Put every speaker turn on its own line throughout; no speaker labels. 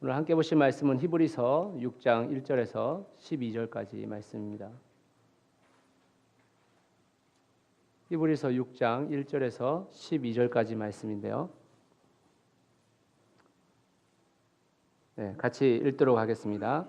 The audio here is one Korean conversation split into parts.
오늘 함께 보실 말씀은 히브리서 6장 1절에서 12절까지 말씀입니다. 히브리서 6장 1절에서 12절까지 말씀인데요. 네, 같이 읽도록 하겠습니다.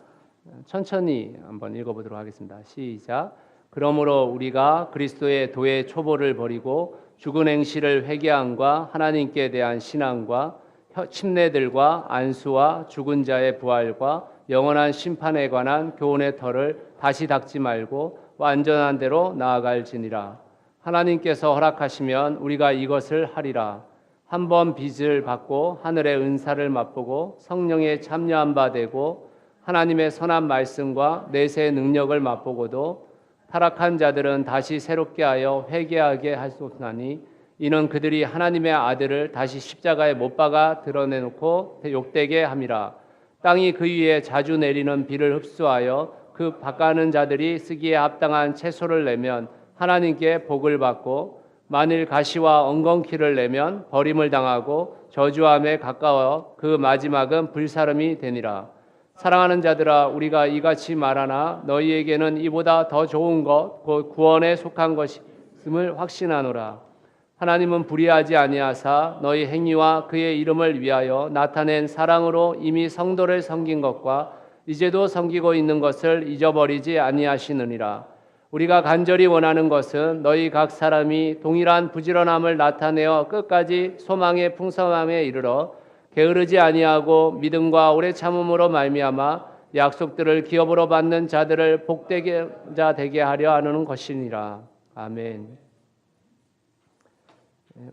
천천히 한번 읽어보도록 하겠습니다. 시작. 그러므로 우리가 그리스도의 도의 초보를 버리고 죽은 행실을 회개함과 하나님께 대한 신앙과 침례들과 안수와 죽은 자의 부활과 영원한 심판에 관한 교훈의 털을 다시 닦지 말고 완전한 대로 나아갈지니라. 하나님께서 허락하시면 우리가 이것을 하리라. 한 번 빚을 받고 하늘의 은사를 맛보고 성령에 참여한 바 되고 하나님의 선한 말씀과 내세의 능력을 맛보고도 타락한 자들은 다시 새롭게 하여 회개하게 하소서니 이는 그들이 하나님의 아들을 다시 십자가에 못 박아 드러내놓고 욕되게 함이라. 땅이 그 위에 자주 내리는 비를 흡수하여 그 밭가는 자들이 쓰기에 합당한 채소를 내면 하나님께 복을 받고 만일 가시와 엉겅퀴를 내면 버림을 당하고 저주함에 가까워 그 마지막은 불사름이 되니라. 사랑하는 자들아, 우리가 이같이 말하나 너희에게는 이보다 더 좋은 것 곧 구원에 속한 것임을 확신하노라. 하나님은 불의하지 아니하사 너희 행위와 그의 이름을 위하여 나타낸 사랑으로 이미 성도를 섬긴 것과 이제도 섬기고 있는 것을 잊어버리지 아니하시느니라. 우리가 간절히 원하는 것은 너희 각 사람이 동일한 부지런함을 나타내어 끝까지 소망의 풍성함에 이르러 게으르지 아니하고 믿음과 오래 참음으로 말미암아 약속들을 기업으로 받는 자들을 복되게 자 되게 하려 하는 것이니라. 아멘.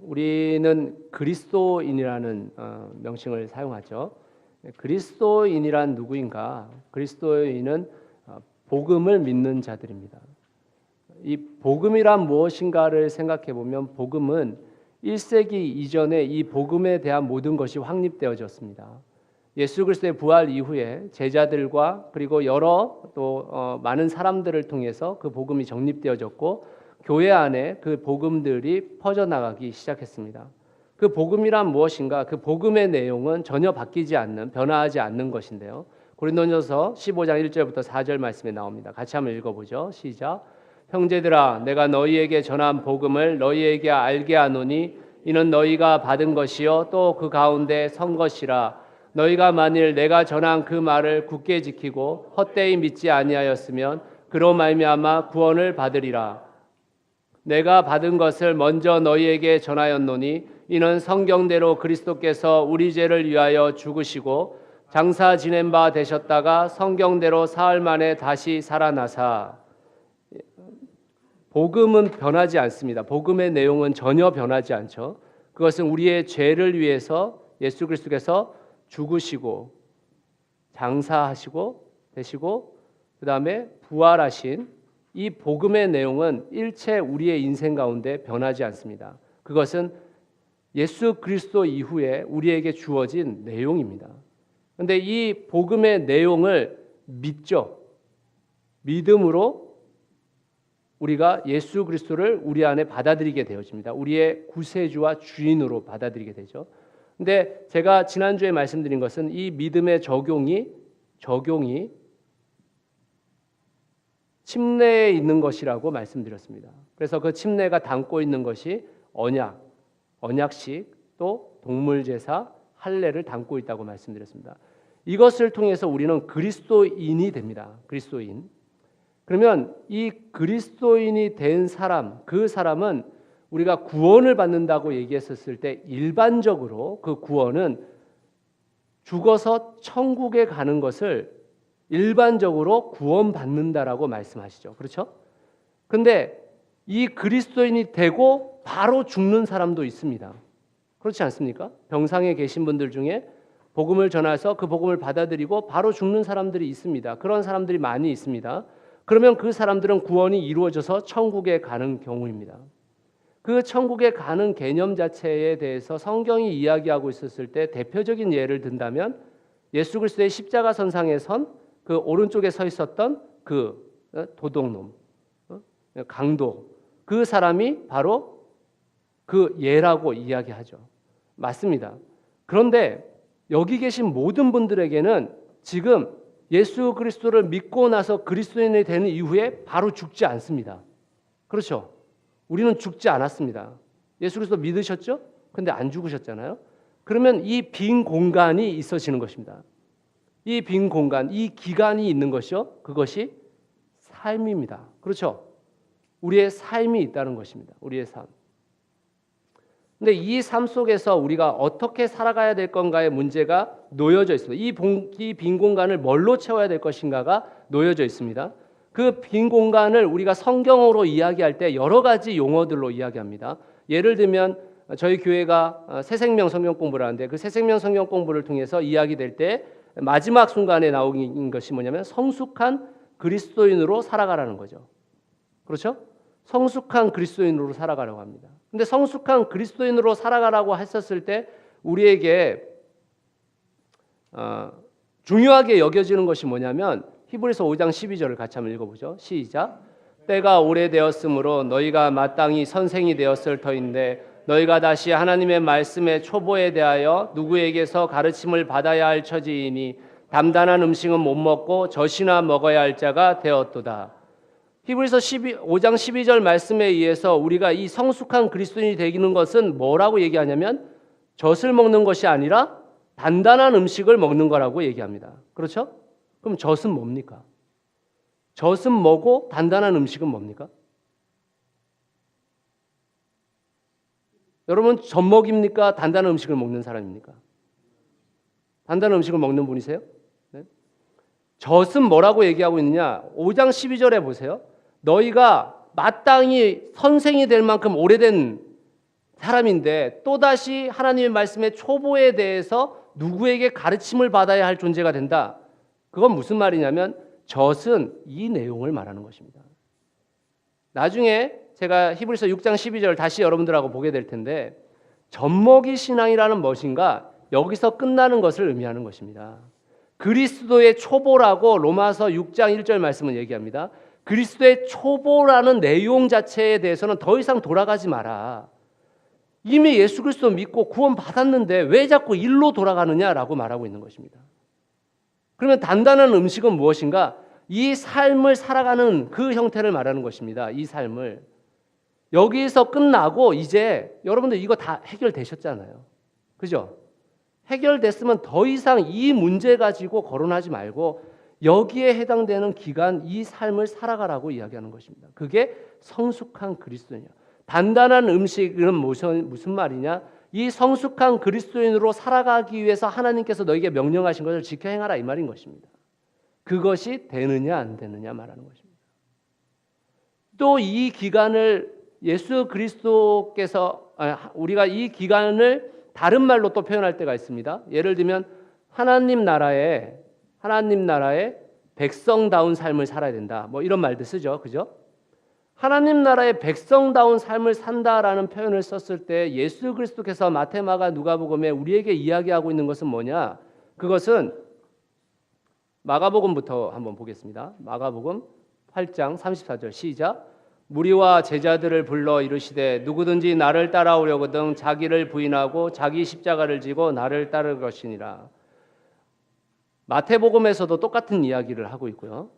우리는 그리스도인이라는 명칭을 사용하죠. 그리스도인이란 누구인가? 그리스도인은 복음을 믿는 자들입니다. 이 복음이란 무엇인가를 생각해 보면 복음은 1세기 이전에 이 복음에 대한 모든 것이 확립되어졌습니다. 예수 그리스도의 부활 이후에 제자들과 그리고 여러 또 많은 사람들을 통해서 그 복음이 정립되어졌고 교회 안에 그 복음들이 퍼져나가기 시작했습니다. 그 복음이란 무엇인가? 그 복음의 내용은 전혀 바뀌지 않는, 변화하지 않는 것인데요. 고린도전서 15장 1절부터 4절 말씀에 나옵니다. 같이 한번 읽어보죠. 시작. 형제들아, 내가 너희에게 전한 복음을 너희에게 알게 하노니 이는 너희가 받은 것이요 또 그 가운데 선 것이라. 너희가 만일 내가 전한 그 말을 굳게 지키고 헛되이 믿지 아니하였으면 그로 말미암아 구원을 받으리라. 내가 받은 것을 먼저 너희에게 전하였노니 이는 성경대로 그리스도께서 우리 죄를 위하여 죽으시고 장사 지낸 바 되셨다가 성경대로 사흘 만에 다시 살아나사. 복음은 변하지 않습니다. 복음의 내용은 전혀 변하지 않죠. 그것은 우리의 죄를 위해서 예수 그리스도께서 죽으시고 장사하시고 되시고 그 다음에 부활하신 이 복음의 내용은 일체 우리의 인생 가운데 변하지 않습니다. 그것은 예수 그리스도 이후에 우리에게 주어진 내용입니다. 그런데 이 복음의 내용을 믿죠. 믿음으로 우리가 예수 그리스도를 우리 안에 받아들이게 되어집니다. 우리의 구세주와 주인으로 받아들이게 되죠. 근데 제가 지난주에 말씀드린 것은 이 믿음의 적용이 침례에 있는 것이라고 말씀드렸습니다. 그래서 그 침례가 담고 있는 것이 언약식 또 동물제사, 할례를 담고 있다고 말씀드렸습니다. 이것을 통해서 우리는 그리스도인이 됩니다. 그리스도인. 그러면 이 그리스도인이 된 사람, 그 사람은 우리가 구원을 받는다고 얘기했었을 때 일반적으로 그 구원은 죽어서 천국에 가는 것을 일반적으로 구원받는다라고 말씀하시죠. 그렇죠? 근데 이 그리스도인이 되고 바로 죽는 사람도 있습니다. 그렇지 않습니까? 병상에 계신 분들 중에 복음을 전해서 그 복음을 받아들이고 바로 죽는 사람들이 있습니다. 그런 사람들이 많이 있습니다. 그러면 그 사람들은 구원이 이루어져서 천국에 가는 경우입니다. 그 천국에 가는 개념 자체에 대해서 성경이 이야기하고 있었을 때 대표적인 예를 든다면 예수 그리스도의 십자가 선상에 선 그 오른쪽에 서 있었던 그 도둑놈, 강도, 그 사람이 바로 그 예라고 이야기하죠. 맞습니다. 그런데 여기 계신 모든 분들에게는 지금 예수 그리스도를 믿고 나서 그리스도인이 되는 이후에 바로 죽지 않습니다. 그렇죠? 우리는 죽지 않았습니다. 예수 그리스도 믿으셨죠? 근데 안 죽으셨잖아요. 그러면 이 빈 공간이 있어지는 것입니다. 이 빈 공간, 이 기간이 있는 것이요. 그것이 삶입니다. 그렇죠? 우리의 삶이 있다는 것입니다. 우리의 삶. 근데 이 삶 속에서 우리가 어떻게 살아가야 될 건가의 문제가 놓여져 있습니다. 이 빈 공간을 뭘로 채워야 될 것인가가 놓여져 있습니다. 그 빈 공간을 우리가 성경으로 이야기할 때 여러 가지 용어들로 이야기합니다. 예를 들면 저희 교회가 새생명 성경 공부를 하는데 그 새생명 성경 공부를 통해서 이야기될 때 마지막 순간에 나오는 것이 뭐냐면 성숙한 그리스도인으로 살아가라는 거죠. 그렇죠? 성숙한 그리스도인으로 살아가라고 합니다. 근데 성숙한 그리스도인으로 살아가라고 했었을 때 우리에게 중요하게 여겨지는 것이 뭐냐면 히브리서 5장 12절을 같이 한번 읽어보죠. 시작. 때가 오래되었으므로 너희가 마땅히 선생이 되었을 터인데 너희가 다시 하나님의 말씀의 초보에 대하여 누구에게서 가르침을 받아야 할 처지이니 담단한 음식은 못 먹고 젖이나 먹어야 할 자가 되었도다. 히브리서 5장 12절 말씀에 의해서 우리가 이 성숙한 그리스도인이 되는 것은 뭐라고 얘기하냐면 젖을 먹는 것이 아니라 단단한 음식을 먹는 거라고 얘기합니다. 그렇죠? 그럼 젖은 뭡니까? 젖은 뭐고 단단한 음식은 뭡니까? 여러분 젖 먹입니까? 단단한 음식을 먹는 사람입니까? 단단한 음식을 먹는 분이세요? 네? 젖은 뭐라고 얘기하고 있느냐? 5장 12절에 보세요. 너희가 마땅히 선생이 될 만큼 오래된 사람인데 또다시 하나님의 말씀의 초보에 대해서 누구에게 가르침을 받아야 할 존재가 된다. 그건 무슨 말이냐면 젖은 이 내용을 말하는 것입니다. 나중에 제가 히브리서 6장 12절 다시 여러분들하고 보게 될 텐데 젖먹이 신앙이라는 무엇인가 여기서 끝나는 것을 의미하는 것입니다. 그리스도의 초보라고 로마서 6장 1절 말씀은 얘기합니다. 그리스도의 초보라는 내용 자체에 대해서는 더 이상 돌아가지 마라. 이미 예수 그리스도 믿고 구원 받았는데 왜 자꾸 일로 돌아가느냐라고 말하고 있는 것입니다. 그러면 단단한 음식은 무엇인가? 이 삶을 살아가는 그 형태를 말하는 것입니다. 이 삶을. 여기서 끝나고 이제 여러분들 이거 다 해결되셨잖아요. 그죠? 해결됐으면 더 이상 이 문제 가지고 거론하지 말고 여기에 해당되는 기간 이 삶을 살아가라고 이야기하는 것입니다. 그게 성숙한 그리스도인이야. 단단한 음식은 무슨 말이냐? 이 성숙한 그리스도인으로 살아가기 위해서 하나님께서 너에게 명령하신 것을 지켜 행하라 이 말인 것입니다. 그것이 되느냐 안 되느냐 말하는 것입니다. 또 이 기간을 예수 그리스도께서 우리가 이 기간을 다른 말로 또 표현할 때가 있습니다. 예를 들면 하나님 나라에 백성다운 삶을 살아야 된다. 뭐 이런 말도 쓰죠. 그죠? 하나님 나라의 백성다운 삶을 산다라는 표현을 썼을 때 예수 그리스도께서 마태, 마가, 누가복음에 우리에게 이야기하고 있는 것은 뭐냐? 그것은 마가복음부터 한번 보겠습니다. 마가복음 8장 34절 시작. 무리와 제자들을 불러 이르시되 누구든지 나를 따라오려거든 자기를 부인하고 자기 십자가를 지고 나를 따를 것이니라. 마태복음에서도 똑같은 이야기를 하고 있고요.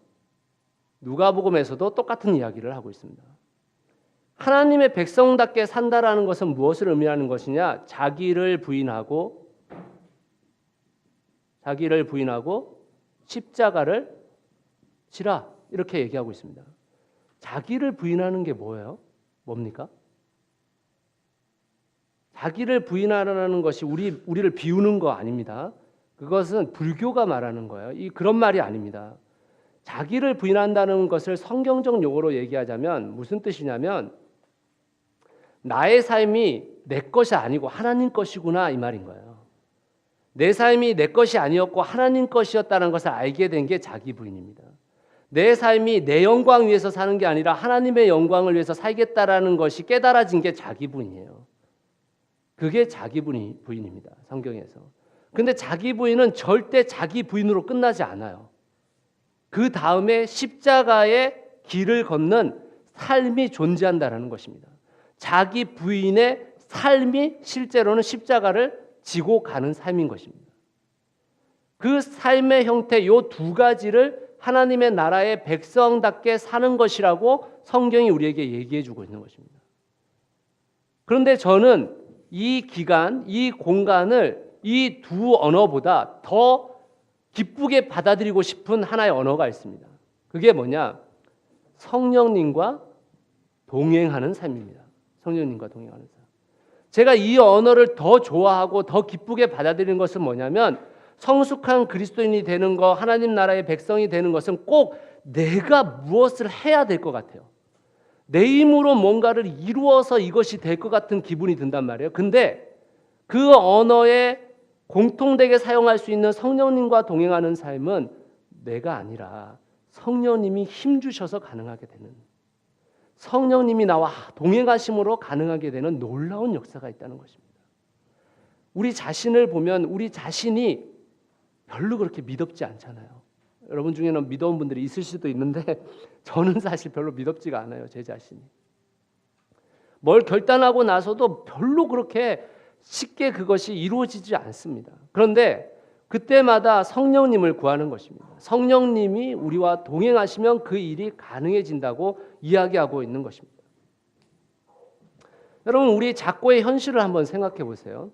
누가복음에서도 똑같은 이야기를 하고 있습니다. 하나님의 백성답게 산다라는 것은 무엇을 의미하는 것이냐? 자기를 부인하고 십자가를 지라 이렇게 얘기하고 있습니다. 자기를 부인하는 게 뭐예요? 뭡니까? 자기를 부인하라는 것이 우리를 비우는 거 아닙니다. 그것은 불교가 말하는 거예요. 그런 말이 아닙니다. 자기를 부인한다는 것을 성경적 용어로 얘기하자면 무슨 뜻이냐면 나의 삶이 내 것이 아니고 하나님 것이구나 이 말인 거예요. 내 삶이 내 것이 아니었고 하나님 것이었다는 것을 알게 된 게 자기 부인입니다. 내 삶이 내 영광 위해서 사는 게 아니라 하나님의 영광을 위해서 살겠다라는 것이 깨달아진 게 자기 부인이에요. 그게 자기 부인입니다. 성경에서. 근데 자기 부인은 절대 자기 부인으로 끝나지 않아요. 그 다음에 십자가의 길을 걷는 삶이 존재한다는 것입니다. 자기 부인의 삶이 실제로는 십자가를 지고 가는 삶인 것입니다. 그 삶의 형태 요 두 가지를 하나님의 나라의 백성답게 사는 것이라고 성경이 우리에게 얘기해 주고 있는 것입니다. 그런데 저는 이 기간, 이 공간을 이 두 언어보다 더 기쁘게 받아들이고 싶은 하나의 언어가 있습니다. 그게 뭐냐? 성령님과 동행하는 삶입니다. 성령님과 동행하는 삶. 제가 이 언어를 더 좋아하고 더 기쁘게 받아들이는 것은 뭐냐면 성숙한 그리스도인이 되는 것, 하나님 나라의 백성이 되는 것은 꼭 내가 무엇을 해야 될 것 같아요. 내 힘으로 뭔가를 이루어서 이것이 될 것 같은 기분이 든단 말이에요. 근데 그 언어에 공통되게 사용할 수 있는 성령님과 동행하는 삶은 내가 아니라 성령님이 힘주셔서 가능하게 되는, 성령님이 나와 동행하심으로 가능하게 되는 놀라운 역사가 있다는 것입니다. 우리 자신을 보면 우리 자신이 별로 그렇게 미덥지 않잖아요. 여러분 중에는 미더운 분들이 있을 수도 있는데 저는 사실 별로 미덥지가 않아요. 제 자신이. 뭘 결단하고 나서도 별로 그렇게 쉽게 그것이 이루어지지 않습니다. 그런데 그때마다 성령님을 구하는 것입니다. 성령님이 우리와 동행하시면 그 일이 가능해진다고 이야기하고 있는 것입니다. 여러분, 우리 작고의 현실을 한번 생각해 보세요.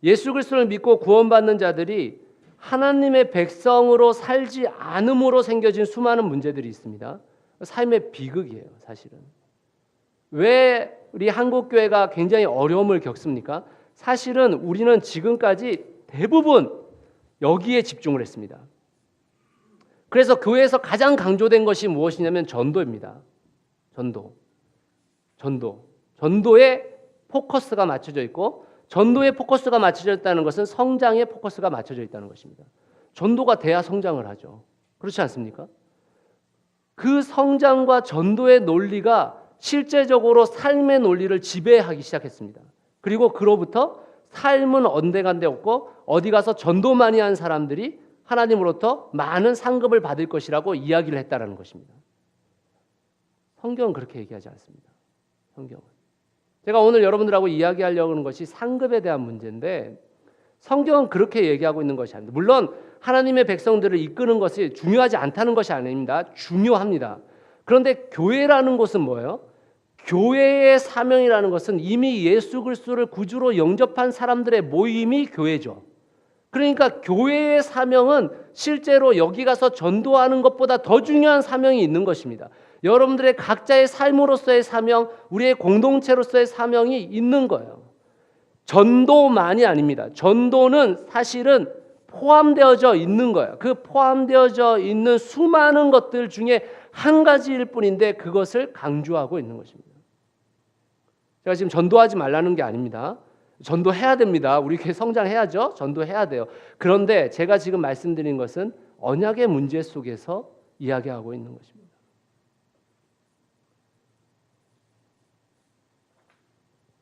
예수 그리스도를 믿고 구원받는 자들이 하나님의 백성으로 살지 않음으로 생겨진 수많은 문제들이 있습니다. 삶의 비극이에요, 사실은. 왜 우리 한국교회가 굉장히 어려움을 겪습니까? 사실은 우리는 지금까지 대부분 여기에 집중을 했습니다. 그래서 교회에서 가장 강조된 것이 무엇이냐면 전도입니다. 전도에 포커스가 맞춰져 있고, 전도에 포커스가 맞춰져 있다는 것은 성장에 포커스가 맞춰져 있다는 것입니다. 전도가 돼야 성장을 하죠. 그렇지 않습니까? 그 성장과 전도의 논리가 실제적으로 삶의 논리를 지배하기 시작했습니다. 그리고 그로부터 삶은 언젠가데 없고 어디 가서 전도 많이 한 사람들이 하나님으로부터 많은 상급을 받을 것이라고 이야기를 했다라는 것입니다. 성경은 그렇게 얘기하지 않습니다. 성경은. 제가 오늘 여러분들하고 이야기하려고 하는 것이 상급에 대한 문제인데 성경은 그렇게 얘기하고 있는 것이 아닙니다. 물론 하나님의 백성들을 이끄는 것이 중요하지 않다는 것이 아닙니다. 중요합니다. 그런데 교회라는 것은 뭐예요? 교회의 사명이라는 것은 이미 예수 그리스도를 구주로 영접한 사람들의 모임이 교회죠. 그러니까 교회의 사명은 실제로 여기 가서 전도하는 것보다 더 중요한 사명이 있는 것입니다. 여러분들의 각자의 삶으로서의 사명, 우리의 공동체로서의 사명이 있는 거예요. 전도만이 아닙니다. 전도는 사실은 포함되어져 있는 거예요. 그 포함되어져 있는 수많은 것들 중에 한 가지일 뿐인데 그것을 강조하고 있는 것입니다. 제가 지금 전도하지 말라는 게 아닙니다. 전도해야 됩니다. 우리 교회 성장해야죠. 전도해야 돼요. 그런데 제가 지금 말씀드린 것은 언약의 문제 속에서 이야기하고 있는 것입니다.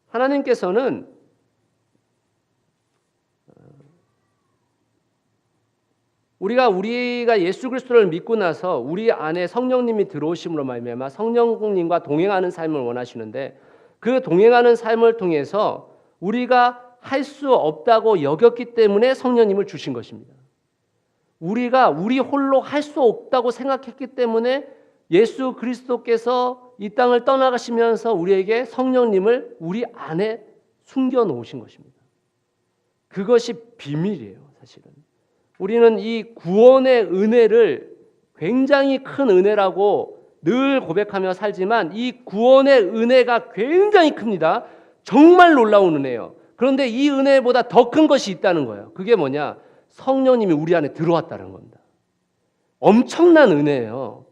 하나님께서는 우리가 예수 그리스도를 믿고 나서 우리 안에 성령님이 들어오심으로 말미암아 성령님과 동행하는 삶을 원하시는데 그 동행하는 삶을 통해서 우리가 할 수 없다고 여겼기 때문에 성령님을 주신 것입니다. 우리가 우리 홀로 할 수 없다고 생각했기 때문에 예수 그리스도께서 이 땅을 떠나가시면서 우리에게 성령님을 우리 안에 숨겨 놓으신 것입니다. 그것이 비밀이에요, 사실은. 우리는 이 구원의 은혜를 굉장히 큰 은혜라고 늘 고백하며 살지만 이 구원의 은혜가 굉장히 큽니다. 정말 놀라운 은혜예요. 그런데 이 은혜보다 더 큰 것이 있다는 거예요. 그게 뭐냐? 성령님이 우리 안에 들어왔다는 겁니다. 엄청난 은혜예요.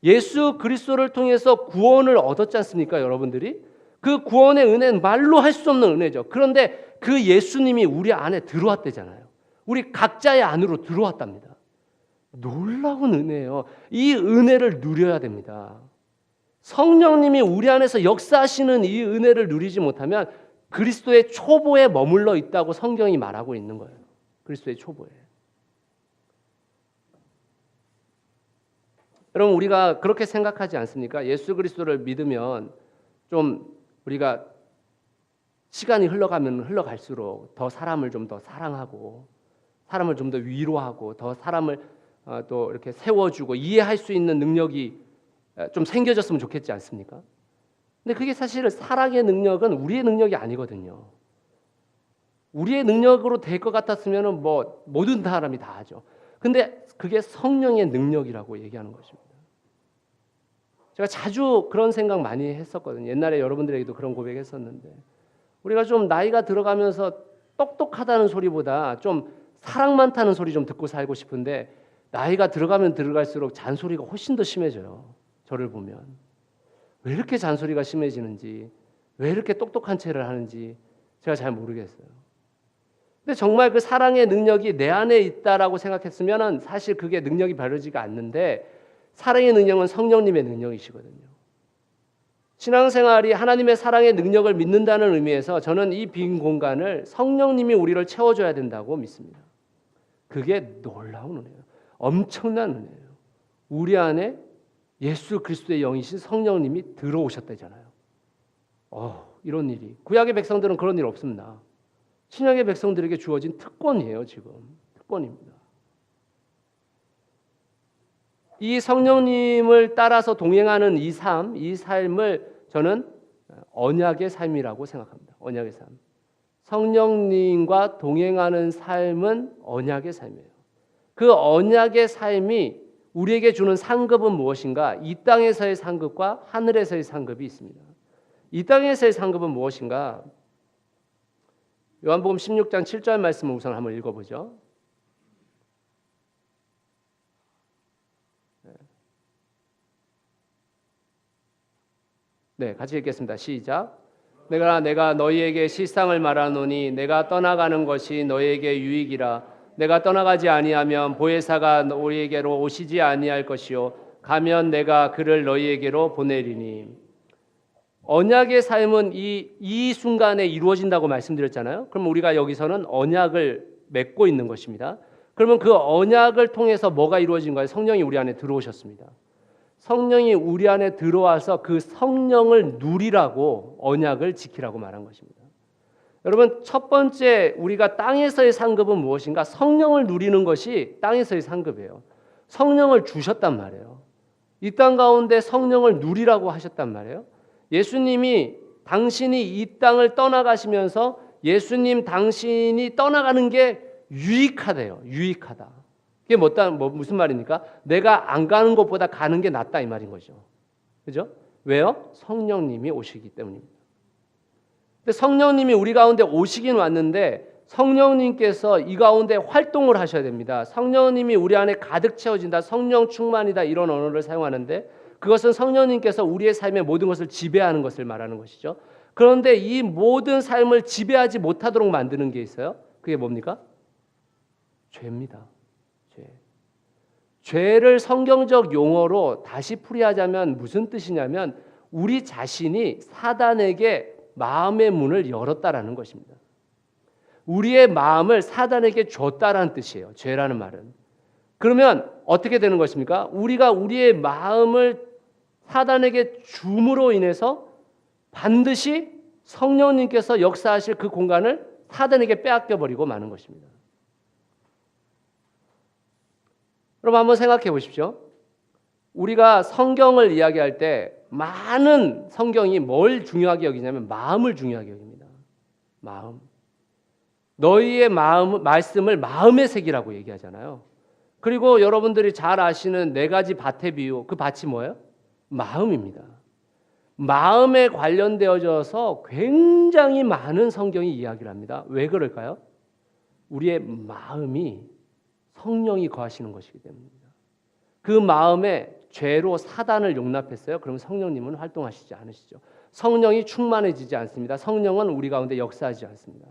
예수 그리스도를 통해서 구원을 얻었지 않습니까, 여러분들이? 그 구원의 은혜는 말로 할 수 없는 은혜죠. 그런데 그 예수님이 우리 안에 들어왔대잖아요. 우리 각자의 안으로 들어왔답니다. 놀라운 은혜예요. 이 은혜를 누려야 됩니다. 성령님이 우리 안에서 역사하시는 이 은혜를 누리지 못하면 그리스도의 초보에 머물러 있다고 성경이 말하고 있는 거예요. 그리스도의 초보에. 여러분, 우리가 그렇게 생각하지 않습니까? 예수 그리스도를 믿으면 좀 우리가 시간이 흘러가면 흘러갈수록 더 사람을 좀 더 사랑하고 사람을 좀 더 위로하고 더 사람을 또 이렇게 세워주고 이해할 수 있는 능력이 좀 생겨졌으면 좋겠지 않습니까? 근데 그게 사실 사랑의 능력은 우리의 능력이 아니거든요. 우리의 능력으로 될 것 같았으면 뭐 모든 사람이 다 하죠. 근데 그게 성령의 능력이라고 얘기하는 것입니다. 제가 자주 그런 생각 많이 했었거든요. 옛날에 여러분들에게도 그런 고백했었는데 우리가 좀 나이가 들어가면서 똑똑하다는 소리보다 좀 사랑 많다는 소리 좀 듣고 살고 싶은데 나이가 들어가면 들어갈수록 잔소리가 훨씬 더 심해져요. 저를 보면 왜 이렇게 잔소리가 심해지는지 왜 이렇게 똑똑한 체를 하는지 제가 잘 모르겠어요. 근데 정말 그 사랑의 능력이 내 안에 있다라고 생각했으면 사실 그게 능력이 바르지가 않는데 사랑의 능력은 성령님의 능력이시거든요. 신앙생활이 하나님의 사랑의 능력을 믿는다는 의미에서 저는 이 빈 공간을 성령님이 우리를 채워줘야 된다고 믿습니다. 그게 놀라운 은혜예요. 엄청난 은혜예요. 우리 안에 예수 그리스도의 영이신 성령님이 들어오셨다잖아요. 이런 일이 구약의 백성들은 그런 일 없습니다. 신약의 백성들에게 주어진 특권이에요. 지금 특권입니다. 이 성령님을 따라서 동행하는 이 삶을 저는 언약의 삶이라고 생각합니다. 언약의 삶. 성령님과 동행하는 삶은 언약의 삶이에요. 그 언약의 삶이 우리에게 주는 상급은 무엇인가? 이 땅에서의 상급과 하늘에서의 상급이 있습니다. 이 땅에서의 상급은 무엇인가? 요한복음 16장 7절 말씀을 우선 한번 읽어보죠. 네, 같이 읽겠습니다. 시작. 내가 너희에게 실상을 말하노니 내가 떠나가는 것이 너희에게 유익이라. 내가 떠나가지 아니하면 보혜사가 너희에게로 오시지 아니할 것이요 가면 내가 그를 너희에게로 보내리니. 언약의 삶은 이 순간에 이루어진다고 말씀드렸잖아요. 그럼 우리가 여기서는 언약을 맺고 있는 것입니다. 그러면 그 언약을 통해서 뭐가 이루어진 거예요? 성령이 우리 안에 들어오셨습니다. 성령이 우리 안에 들어와서 그 성령을 누리라고 언약을 지키라고 말한 것입니다. 여러분, 첫 번째 우리가 땅에서의 상급은 무엇인가? 성령을 누리는 것이 땅에서의 상급이에요. 성령을 주셨단 말이에요. 이 땅 가운데 성령을 누리라고 하셨단 말이에요. 예수님이 당신이 이 땅을 떠나가시면서 예수님 당신이 떠나가는 게 유익하대요. 유익하다. 그게 무슨 말입니까? 내가 안 가는 것보다 가는 게 낫다 이 말인 거죠. 그죠? 왜요? 성령님이 오시기 때문입니다. 근데 성령님이 우리 가운데 오시긴 왔는데 성령님께서 이 가운데 활동을 하셔야 됩니다. 성령님이 우리 안에 가득 채워진다. 성령 충만이다. 이런 언어를 사용하는데 그것은 성령님께서 우리의 삶의 모든 것을 지배하는 것을 말하는 것이죠. 그런데 이 모든 삶을 지배하지 못하도록 만드는 게 있어요. 그게 뭡니까? 죄입니다. 죄를 성경적 용어로 다시 풀이하자면 무슨 뜻이냐면 우리 자신이 사단에게 마음의 문을 열었다라는 것입니다. 우리의 마음을 사단에게 줬다라는 뜻이에요. 죄라는 말은. 그러면 어떻게 되는 것입니까? 우리가 우리의 마음을 사단에게 줌으로 인해서 반드시 성령님께서 역사하실 그 공간을 사단에게 빼앗겨 버리고 마는 것입니다. 여러분 한번 생각해 보십시오. 우리가 성경을 이야기할 때 많은 성경이 뭘 중요하게 여기냐면 마음을 중요하게 여깁니다. 마음. 너희의 말씀을 마음의 색이라고 얘기하잖아요. 그리고 여러분들이 잘 아시는 네 가지 밭의 비유, 그 밭이 뭐예요? 마음입니다. 마음에 관련되어져서 굉장히 많은 성경이 이야기를 합니다. 왜 그럴까요? 우리의 마음이 성령이 거하시는 것이기 때문입니다. 그 마음에 죄로 사단을 용납했어요. 그럼 성령님은 활동하시지 않으시죠. 성령이 충만해지지 않습니다. 성령은 우리 가운데 역사하지 않습니다.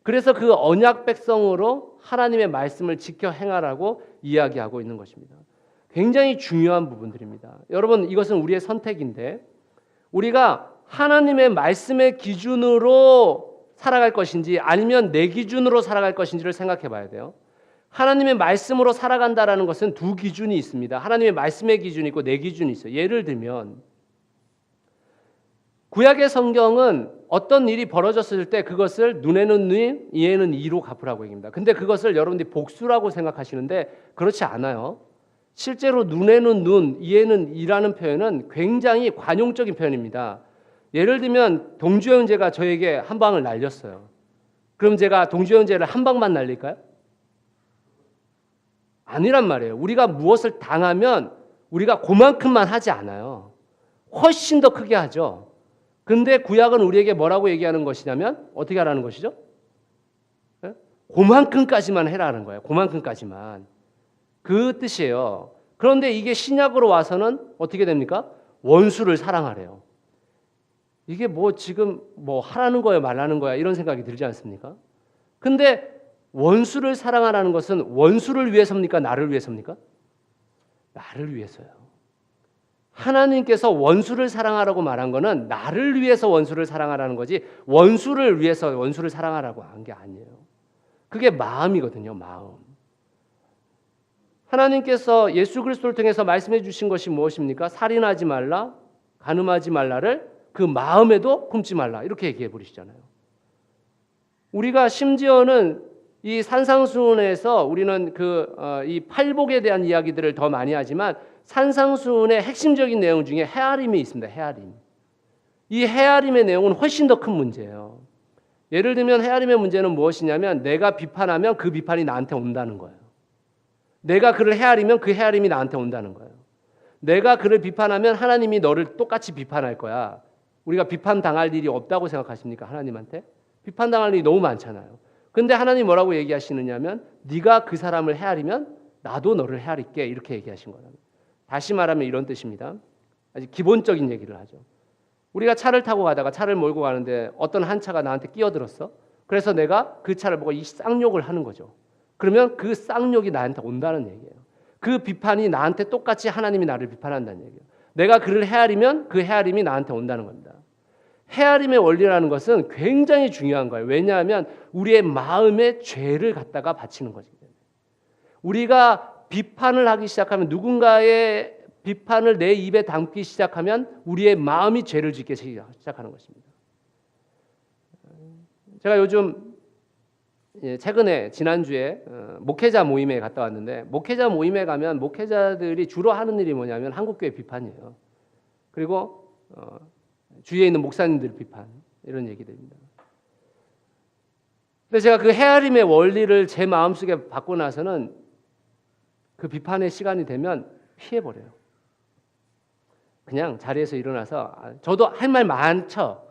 그래서 그 언약 백성으로 하나님의 말씀을 지켜 행하라고 이야기하고 있는 것입니다. 굉장히 중요한 부분들입니다. 여러분, 이것은 우리의 선택인데 우리가 하나님의 말씀의 기준으로 살아갈 것인지 아니면 내 기준으로 살아갈 것인지를 생각해 봐야 돼요. 하나님의 말씀으로 살아간다라는 것은 두 기준이 있습니다. 하나님의 말씀의 기준이 있고 내 기준이 있어요. 예를 들면 구약의 성경은 어떤 일이 벌어졌을 때 그것을 눈에는 눈, 이에는 이로 갚으라고 얘기합니다. 근데 그것을 여러분들이 복수라고 생각하시는데 그렇지 않아요. 실제로 눈에는 눈, 이에는 이라는 표현은 굉장히 관용적인 표현입니다. 예를 들면 동주형제가 저에게 한 방을 날렸어요. 그럼 제가 동주형제를 한 방만 날릴까요? 아니란 말이에요. 우리가 무엇을 당하면 우리가 그만큼만 하지 않아요. 훨씬 더 크게 하죠. 근데 구약은 우리에게 뭐라고 얘기하는 것이냐면 어떻게 하라는 것이죠? 그만큼까지만 해라는 거예요. 그만큼까지만. 그 뜻이에요. 그런데 이게 신약으로 와서는 어떻게 됩니까? 원수를 사랑하래요. 이게 뭐 지금 뭐 하라는 거야 말라는 거야 이런 생각이 들지 않습니까? 근데 원수를 사랑하라는 것은 원수를 위해서입니까? 나를 위해서입니까? 나를 위해서요. 하나님께서 원수를 사랑하라고 말한 거는 나를 위해서 원수를 사랑하라는 거지 원수를 위해서 원수를 사랑하라고 한 게 아니에요. 그게 마음이거든요. 마음. 하나님께서 예수 그리스도를 통해서 말씀해 주신 것이 무엇입니까? 살인하지 말라, 간음하지 말라를 그 마음에도 품지 말라 이렇게 얘기해 버리시잖아요. 우리가 심지어는 이 산상수훈에서 우리는 이 팔복에 대한 이야기들을 더 많이 하지만 산상수훈의 핵심적인 내용 중에 헤아림이 있습니다. 헤아림. 이 헤아림의 내용은 훨씬 더 큰 문제예요. 예를 들면 헤아림의 문제는 무엇이냐면 내가 비판하면 그 비판이 나한테 온다는 거예요. 내가 그를 헤아리면 그 헤아림이 나한테 온다는 거예요. 내가 그를 비판하면 하나님이 너를 똑같이 비판할 거야. 우리가 비판당할 일이 없다고 생각하십니까? 하나님한테? 비판당할 일이 너무 많잖아요. 근데 하나님 뭐라고 얘기하시느냐면 네가 그 사람을 헤아리면 나도 너를 헤아릴게 이렇게 얘기하신 거예요. 다시 말하면 이런 뜻입니다. 아주 기본적인 얘기를 하죠. 우리가 차를 타고 가다가 차를 몰고 가는데 어떤 한 차가 나한테 끼어들었어. 그래서 내가 그 차를 보고 이 쌍욕을 하는 거죠. 그러면 그 쌍욕이 나한테 온다는 얘기예요. 그 비판이 나한테 똑같이 하나님이 나를 비판한다는 얘기예요. 내가 그를 헤아리면 그 헤아림이 나한테 온다는 겁니다. 헤아림의 원리라는 것은 굉장히 중요한 거예요. 왜냐하면 우리의 마음에 죄를 갖다가 바치는 거지. 우리가 비판을 하기 시작하면 누군가의 비판을 내 입에 담기 시작하면 우리의 마음이 죄를 짓기 시작하는 것입니다. 제가 요즘 최근에 지난주에 목회자 모임에 갔다 왔는데 목회자 모임에 가면 목회자들이 주로 하는 일이 뭐냐면 한국교회 비판이에요. 그리고 주위에 있는 목사님들 비판 이런 얘기들입니다. 근데 제가 그 헤아림의 원리를 제 마음속에 받고 나서는 그 비판의 시간이 되면 피해버려요. 그냥 자리에서 일어나서 저도 할 말 많죠.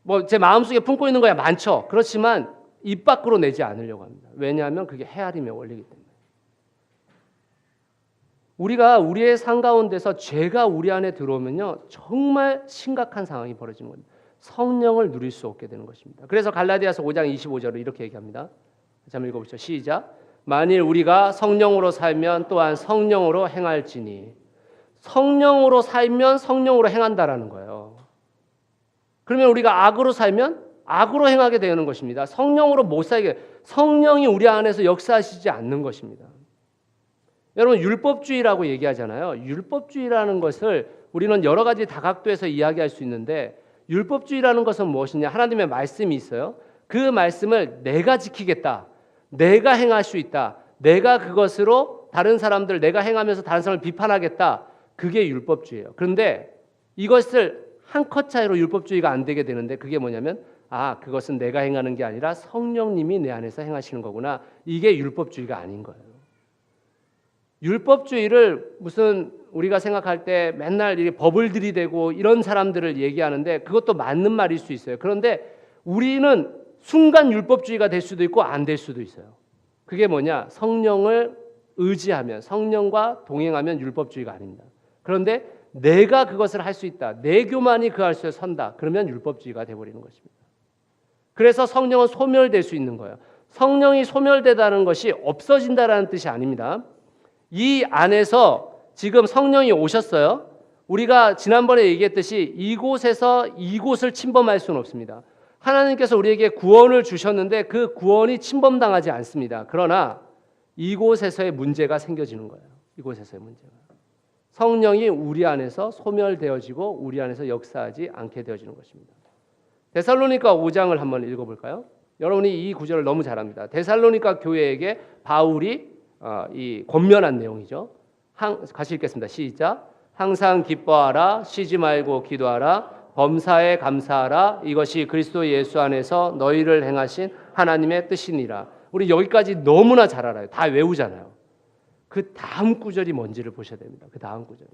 뭐 제 마음속에 품고 있는 거야 많죠. 그렇지만 입 밖으로 내지 않으려고 합니다. 왜냐하면 그게 헤아림의 원리이기 때문에. 우리가 우리의 삶 가운데서 죄가 우리 안에 들어오면요 정말 심각한 상황이 벌어지는 겁니다. 성령을 누릴 수 없게 되는 것입니다. 그래서 갈라디아서 5장 25절을 이렇게 얘기합니다. 한번 읽어보시죠. 시작. 만일 우리가 성령으로 살면 또한 성령으로 행할지니. 성령으로 살면 성령으로 행한다라는 거예요. 그러면 우리가 악으로 살면 악으로 행하게 되는 것입니다. 성령으로 못 살게, 성령이 우리 안에서 역사하시지 않는 것입니다. 여러분 율법주의라고 얘기하잖아요. 율법주의라는 것을 우리는 여러 가지 다각도에서 이야기할 수 있는데 율법주의라는 것은 무엇이냐? 하나님의 말씀이 있어요. 그 말씀을 내가 지키겠다. 내가 행할 수 있다. 내가 그것으로 다른 사람들 내가 행하면서 다른 사람을 비판하겠다. 그게 율법주의예요. 그런데 이것을 한 컷 차이로 율법주의가 안 되게 되는데 그게 뭐냐면 그것은 내가 행하는 게 아니라 성령님이 내 안에서 행하시는 거구나. 이게 율법주의가 아닌 거예요. 율법주의를 무슨 우리가 생각할 때 맨날 이렇게 법을 들이대고 이런 사람들을 얘기하는데 그것도 맞는 말일 수 있어요. 그런데 우리는 순간 율법주의가 될 수도 있고 안 될 수도 있어요. 그게 뭐냐? 성령을 의지하면 성령과 동행하면 율법주의가 아닙니다. 그런데 내가 그것을 할 수 있다. 내 교만이 그 할 수 선다. 그러면 율법주의가 돼버리는 것입니다. 그래서 성령은 소멸될 수 있는 거예요. 성령이 소멸되다는 것이 없어진다라는 뜻이 아닙니다. 이 안에서 지금 성령이 오셨어요. 우리가 지난번에 얘기했듯이 이곳에서 이곳을 침범할 수는 없습니다. 하나님께서 우리에게 구원을 주셨는데 그 구원이 침범당하지 않습니다. 그러나 이곳에서의 문제가 생겨지는 거예요. 이곳에서의 문제가. 성령이 우리 안에서 소멸되어지고 우리 안에서 역사하지 않게 되어지는 것입니다. 데살로니가 5장을 한번 읽어볼까요? 여러분이 이 구절을 너무 잘합니다. 데살로니가 교회에게 바울이 이 권면한 내용이죠. 같이 읽겠습니다. 시작. 항상 기뻐하라, 쉬지 말고 기도하라, 범사에 감사하라. 이것이 그리스도 예수 안에서 너희를 행하신 하나님의 뜻이니라. 우리 여기까지 너무나 잘 알아요. 다 외우잖아요. 그 다음 구절이 뭔지를 보셔야 됩니다. 그 다음 구절이.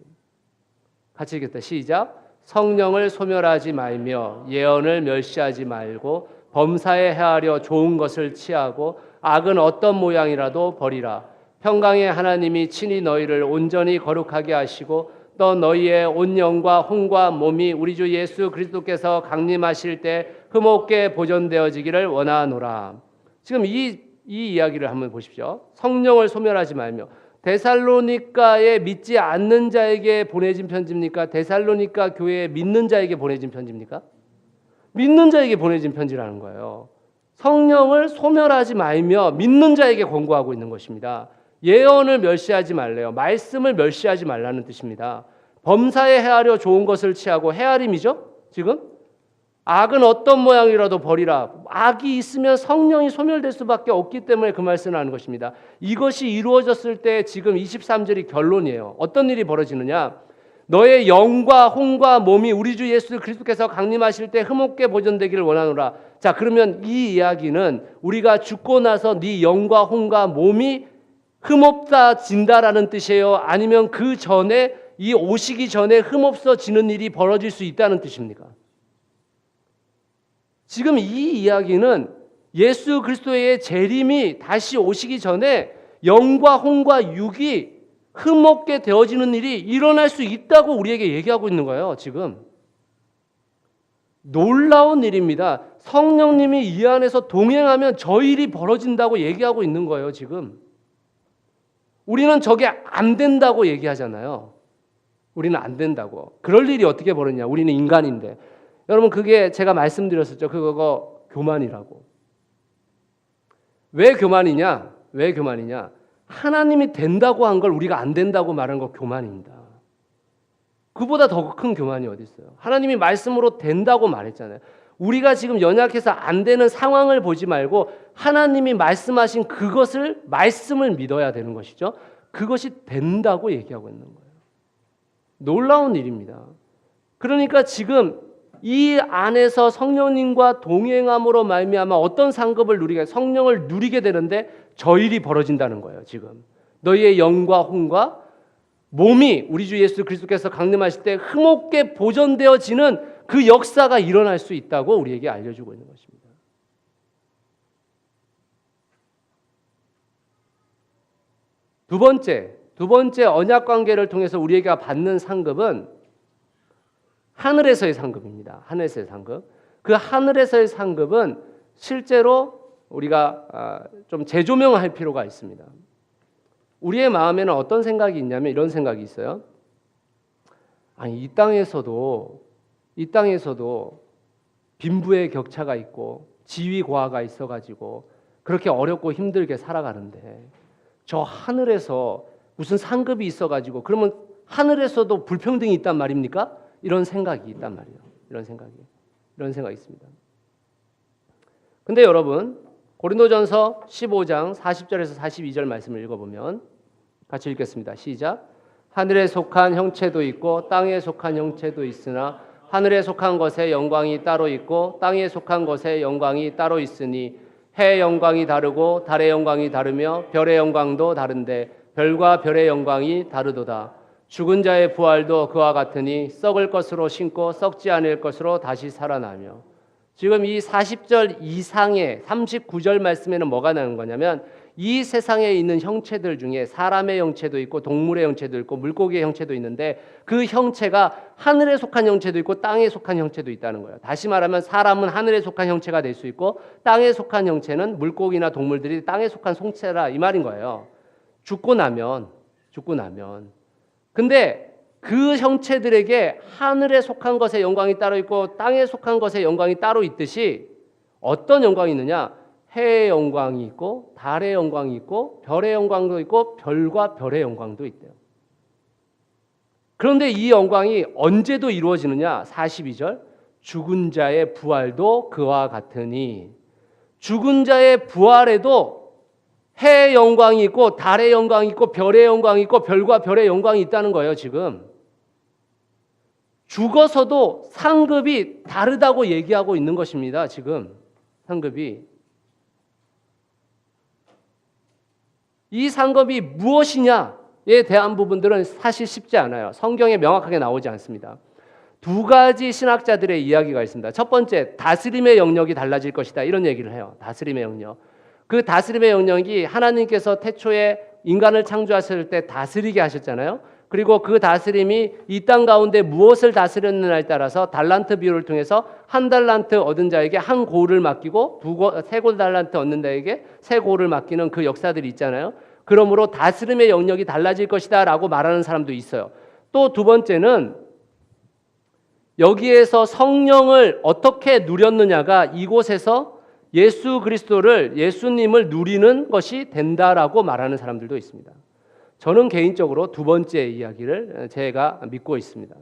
같이 읽겠다. 시작. 성령을 소멸하지 말며 예언을 멸시하지 말고 범사에 행하려 좋은 것을 취하고 악은 어떤 모양이라도 버리라. 평강의 하나님이 친히 너희를 온전히 거룩하게 하시고 또 너희의 온 영과 혼과 몸이 우리 주 예수 그리스도께서 강림하실 때 흠없게 보존되어지기를 원하노라. 지금 이 이야기를 한번 보십시오. 성령을 소멸하지 말며. 데살로니가에 믿지 않는 자에게 보내진 편지입니까? 데살로니가 교회에 믿는 자에게 보내진 편지입니까? 믿는 자에게 보내진 편지라는 거예요. 성령을 소멸하지 말며 믿는 자에게 권고하고 있는 것입니다. 예언을 멸시하지 말래요. 말씀을 멸시하지 말라는 뜻입니다. 범사에 헤아려 좋은 것을 취하고, 헤아림이죠. 지금 악은 어떤 모양이라도 버리라. 악이 있으면 성령이 소멸될 수밖에 없기 때문에 그 말씀을 하는 것입니다. 이것이 이루어졌을 때 지금 23절이 결론이에요. 어떤 일이 벌어지느냐? 너의 영과 혼과 몸이 우리 주 예수 그리스도께서 강림하실 때 흠없게 보존되기를 원하노라. 자, 그러면 이 이야기는 우리가 죽고 나서 네 영과 혼과 몸이 흠없어진다라는 뜻이에요? 아니면 그 전에, 이 오시기 전에 흠없어지는 일이 벌어질 수 있다는 뜻입니까? 지금 이 이야기는 예수 그리스도의 재림이 다시 오시기 전에 영과 혼과 육이 흠없게 되어지는 일이 일어날 수 있다고 우리에게 얘기하고 있는 거예요. 지금 놀라운 일입니다. 성령님이 이 안에서 동행하면 저 일이 벌어진다고 얘기하고 있는 거예요. 지금 우리는 저게 안 된다고 얘기하잖아요. 우리는 안 된다고. 그럴 일이 어떻게 벌어지냐. 우리는 인간인데. 여러분, 그게 제가 말씀드렸었죠. 그거 교만이라고. 왜 교만이냐? 왜 교만이냐? 하나님이 된다고 한 걸 우리가 안 된다고 말한 거 교만입니다. 그보다 더 큰 교만이 어디 있어요? 하나님이 말씀으로 된다고 말했잖아요. 우리가 지금 연약해서 안 되는 상황을 보지 말고 하나님이 말씀하신 그것을, 말씀을 믿어야 되는 것이죠. 그것이 된다고 얘기하고 있는 거예요. 놀라운 일입니다. 그러니까 지금 이 안에서 성령님과 동행함으로 말미암아 어떤 상급을 누리게, 성령을 누리게 되는데 저 일이 벌어진다는 거예요. 지금 너희의 영과 혼과 몸이 우리 주 예수 그리스도께서 강림하실 때 흠없게 보존되어지는 그 역사가 일어날 수 있다고 우리에게 알려주고 있는 것입니다. 두 번째 언약 관계를 통해서 우리가 받는 상급은 하늘에서의 상급입니다. 하늘에서의 상급. 그 하늘에서의 상급은 실제로 우리가 좀 재조명할 필요가 있습니다. 우리의 마음에는 어떤 생각이 있냐면 이런 생각이 있어요. 아니, 이 땅에서도 빈부의 격차가 있고 지위 고하가 있어가지고 그렇게 어렵고 힘들게 살아가는데 저 하늘에서 무슨 상급이 있어가지고 그러면 하늘에서도 불평등이 있단 말입니까? 이런 생각이 있단 말이에요. 이런 생각이 있습니다. 근데 여러분, 고린도전서 15장 40절에서 42절 말씀을 읽어보면 같이 읽겠습니다. 시작. 하늘에 속한 형체도 있고 땅에 속한 형체도 있으나 하늘에 속한 것의 영광이 따로 있고 땅에 속한 것의 영광이 따로 있으니 해의 영광이 다르고 달의 영광이 다르며 별의 영광도 다른데 별과 별의 영광이 다르도다. 죽은 자의 부활도 그와 같으니 썩을 것으로 신고 썩지 않을 것으로 다시 살아나며. 지금 이 40절 이상의 39절 말씀에는 뭐가 나오는 거냐면 이 세상에 있는 형체들 중에 사람의 형체도 있고 동물의 형체도 있고 물고기의 형체도 있는데 그 형체가 하늘에 속한 형체도 있고 땅에 속한 형체도 있다는 거예요. 다시 말하면 사람은 하늘에 속한 형체가 될 수 있고 땅에 속한 형체는 물고기나 동물들이 땅에 속한 송체라 이 말인 거예요. 죽고 나면. 근데 그 형체들에게 하늘에 속한 것의 영광이 따로 있고 땅에 속한 것의 영광이 따로 있듯이 어떤 영광이 있느냐? 해의 영광이 있고 달의 영광이 있고 별의 영광도 있고 별과 별의 영광도 있대요. 그런데 이 영광이 언제도 이루어지느냐? 42절. 죽은 자의 부활도 그와 같으니. 죽은 자의 부활에도 해의 영광이 있고 달의 영광이 있고 별의 영광이 있고 별과 별의 영광이 있다는 거예요, 지금. 죽어서도 상급이 다르다고 얘기하고 있는 것입니다, 지금. 상급이. 이 상급이 무엇이냐에 대한 부분들은 사실 쉽지 않아요. 성경에 명확하게 나오지 않습니다. 두 가지 신학자들의 이야기가 있습니다. 첫 번째, 다스림의 영역이 달라질 것이다. 이런 얘기를 해요. 다스림의 영역. 그 다스림의 영역이 하나님께서 태초에 인간을 창조하실 때 다스리게 하셨잖아요. 그리고 그 다스림이 이 땅 가운데 무엇을 다스렸느냐에 따라서 달란트 비율을 통해서 한 달란트 얻은 자에게 한 고를 맡기고 세 달란트 얻는 자에게 세 고를 맡기는 그 역사들이 있잖아요. 그러므로 다스림의 영역이 달라질 것이다 라고 말하는 사람도 있어요. 또 두 번째는 여기에서 성령을 어떻게 누렸느냐가 이곳에서 예수 그리스도를, 예수님을 누리는 것이 된다라고 말하는 사람들도 있습니다. 저는 개인적으로 두 번째 이야기를 제가 믿고 있습니다.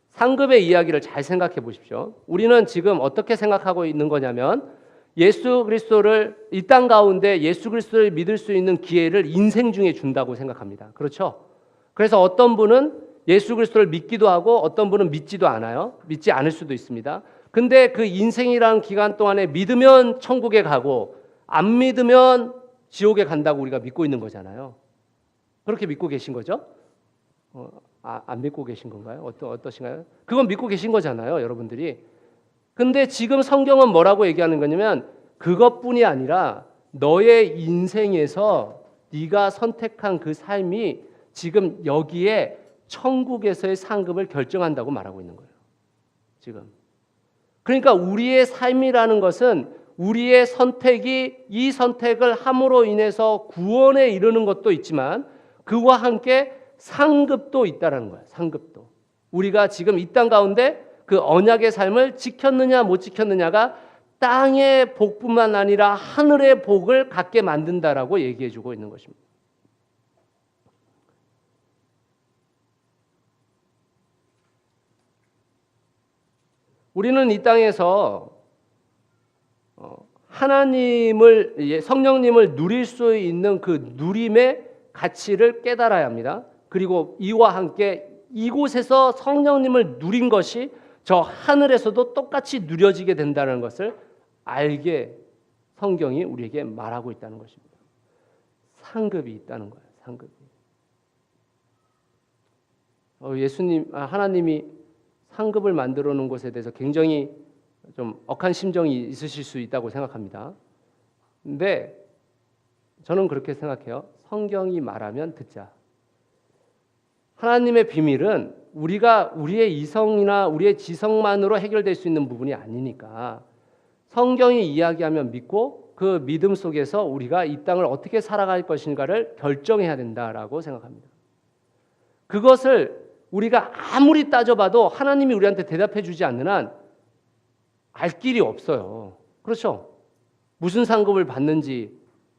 상급의 이야기를 잘 생각해 보십시오. 우리는 지금 어떻게 생각하고 있는 거냐면 예수 그리스도를 이 땅 가운데 예수 그리스도를 믿을 수 있는 기회를 인생 중에 준다고 생각합니다. 그렇죠? 그래서 어떤 분은 예수 그리스도를 믿기도 하고 어떤 분은 믿지도 않아요. 믿지 않을 수도 있습니다. 근데 그 인생이라는 기간 동안에 믿으면 천국에 가고 안 믿으면 지옥에 간다고 우리가 믿고 있는 거잖아요. 그렇게 믿고 계신 거죠? 안 믿고 계신 건가요? 어떠신가요? 그건 믿고 계신 거잖아요, 여러분들이. 근데 지금 성경은 뭐라고 얘기하는 거냐면 그것뿐이 아니라 너의 인생에서 네가 선택한 그 삶이 지금 여기에 천국에서의 상급을 결정한다고 말하고 있는 거예요. 지금. 그러니까 우리의 삶이라는 것은 우리의 선택이 이 선택을 함으로 인해서 구원에 이르는 것도 있지만 그와 함께 상급도 있다는 거예요. 상급도. 우리가 지금 이 땅 가운데 그 언약의 삶을 지켰느냐 못 지켰느냐가 땅의 복뿐만 아니라 하늘의 복을 갖게 만든다라고 얘기해 주고 있는 것입니다. 우리는 이 땅에서 하나님을, 성령님을 누릴 수 있는 그 누림의 가치를 깨달아야 합니다. 그리고 이와 함께 이곳에서 성령님을 누린 것이 저 하늘에서도 똑같이 누려지게 된다는 것을 알게 성경이 우리에게 말하고 있다는 것입니다. 상급이 있다는 거예요. 상급이. 하나님이 상급을 만들어 놓은 것에 대해서 굉장히 좀 억한 심정이 있으실 수 있다고 생각합니다. 근데 저는 그렇게 생각해요. 성경이 말하면 듣자. 하나님의 비밀은 우리가 우리의 이성이나 우리의 지성만으로 해결될 수 있는 부분이 아니니까 성경이 이야기하면 믿고 그 믿음 속에서 우리가 이 땅을 어떻게 살아갈 것인가를 결정해야 된다라고 생각합니다. 그것을 우리가 아무리 따져봐도 하나님이 우리한테 대답해 주지 않는 한 알 길이 없어요. 그렇죠? 무슨 상급을 받는지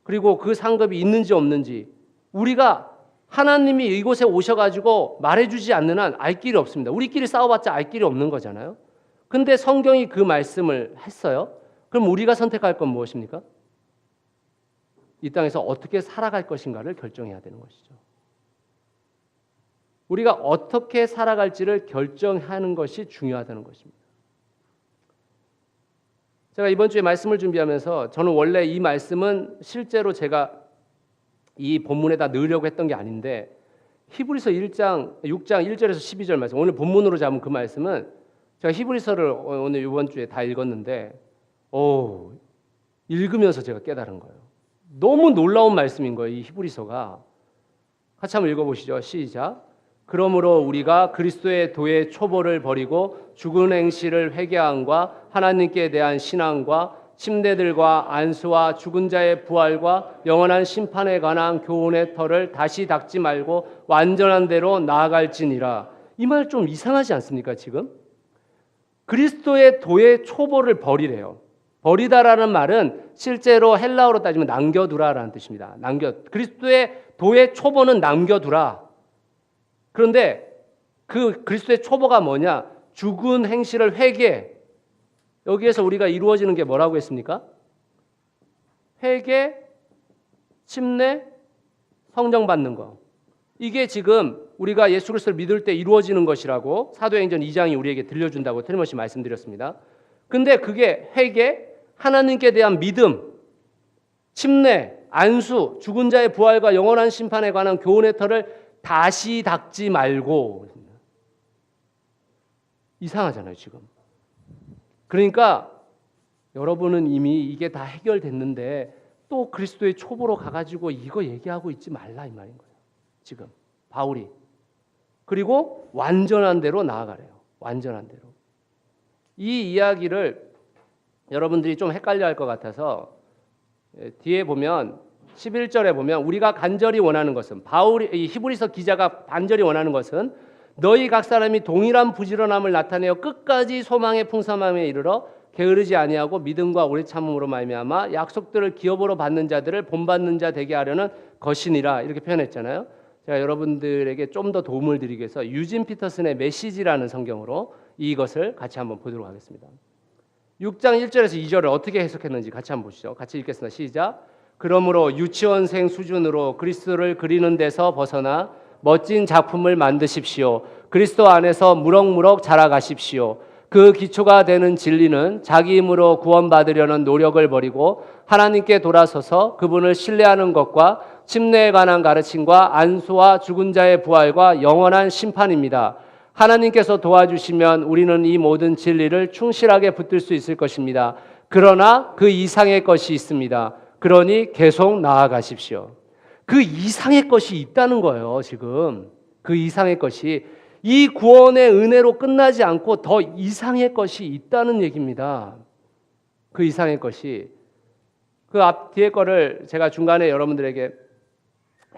그리고 그 상급이 있는지 없는지 우리가 하나님이 이곳에 오셔가지고 말해주지 않는 한 알 길이 없습니다. 우리끼리 싸워봤자 알 길이 없는 거잖아요. 근데 성경이 그 말씀을 했어요. 그럼 우리가 선택할 건 무엇입니까? 이 땅에서 어떻게 살아갈 것인가를 결정해야 되는 것이죠. 우리가 어떻게 살아갈지를 결정하는 것이 중요하다는 것입니다. 제가 이번 주에 말씀을 준비하면서 저는 원래 이 말씀은 실제로 제가 이 본문에다 넣으려고 했던 게 아닌데 히브리서 6장 1절에서 12절 말씀, 오늘 본문으로 잡은 그 말씀은 제가 히브리서를 오늘 이번 주에 다 읽었는데 읽으면서 제가 깨달은 거예요. 너무 놀라운 말씀인 거예요. 이 히브리서가. 같이 한번 읽어보시죠. 시작. 그러므로 우리가 그리스도의 도의 초보를 버리고 죽은 행실을 회개함과 하나님께 대한 신앙과 침례들과 안수와 죽은 자의 부활과 영원한 심판에 관한 교훈의 터를 다시 닦지 말고 완전한 대로 나아갈지니라. 이 말 좀 이상하지 않습니까? 지금 그리스도의 도의 초보를 버리래요. 버리다라는 말은 실제로 헬라어로 따지면 남겨두라라는 뜻입니다. 그리스도의 도의 초보는 남겨두라. 그런데 그 그리스도의 초보가 뭐냐? 죽은 행실을 회개. 여기에서 우리가 이루어지는 게 뭐라고 했습니까? 회개, 침례, 성령 받는 거. 이게 지금 우리가 예수 그리스도를 믿을 때 이루어지는 것이라고 사도행전 2장이 우리에게 들려준다고 틀림없이 말씀드렸습니다. 근데 그게 회개, 하나님께 대한 믿음, 침례, 안수, 죽은 자의 부활과 영원한 심판에 관한 교훈의 털을 다시 닦지 말고. 이상하잖아요, 지금. 그러니까 여러분은 이미 이게 다 해결됐는데 또 그리스도의 초보로 가가지고 이거 얘기하고 있지 말라 이 말인 거예요. 지금 바울이. 그리고 완전한 대로 나아가래요. 완전한 대로. 이 이야기를 여러분들이 좀 헷갈려 할 것 같아서 뒤에 보면 11절에 보면 우리가 간절히 원하는 것은 바울이 히브리서 기자가 간절히 원하는 것은 너희 각 사람이 동일한 부지런함을 나타내어 끝까지 소망의 풍성함에 이르러 게으르지 아니하고 믿음과 오래 참음으로 말미암아 약속들을 기업으로 받는 자들을 본받는 자 되게 하려는 것이니라 이렇게 표현했잖아요. 제가 여러분들에게 좀 더 도움을 드리기 위해서 유진 피터슨의 메시지라는 성경으로 이것을 같이 한번 보도록 하겠습니다. 6장 1절에서 2절을 어떻게 해석했는지 같이 한번 보시죠. 같이 읽겠습니다. 시작. 그러므로 유치원생 수준으로 그리스도를 그리는 데서 벗어나 멋진 작품을 만드십시오. 그리스도 안에서 무럭무럭 자라가십시오. 그 기초가 되는 진리는 자기 힘으로 구원받으려는 노력을 버리고 하나님께 돌아서서 그분을 신뢰하는 것과 침례에 관한 가르침과 안수와 죽은 자의 부활과 영원한 심판입니다. 하나님께서 도와주시면 우리는 이 모든 진리를 충실하게 붙들 수 있을 것입니다. 그러나 그 이상의 것이 있습니다. 그러니 계속 나아가십시오. 그 이상의 것이 있다는 거예요. 지금 그 이상의 것이 이 구원의 은혜로 끝나지 않고 더 이상의 것이 있다는 얘기입니다. 그 이상의 것이 그 앞 뒤에 거를 제가 중간에 여러분들에게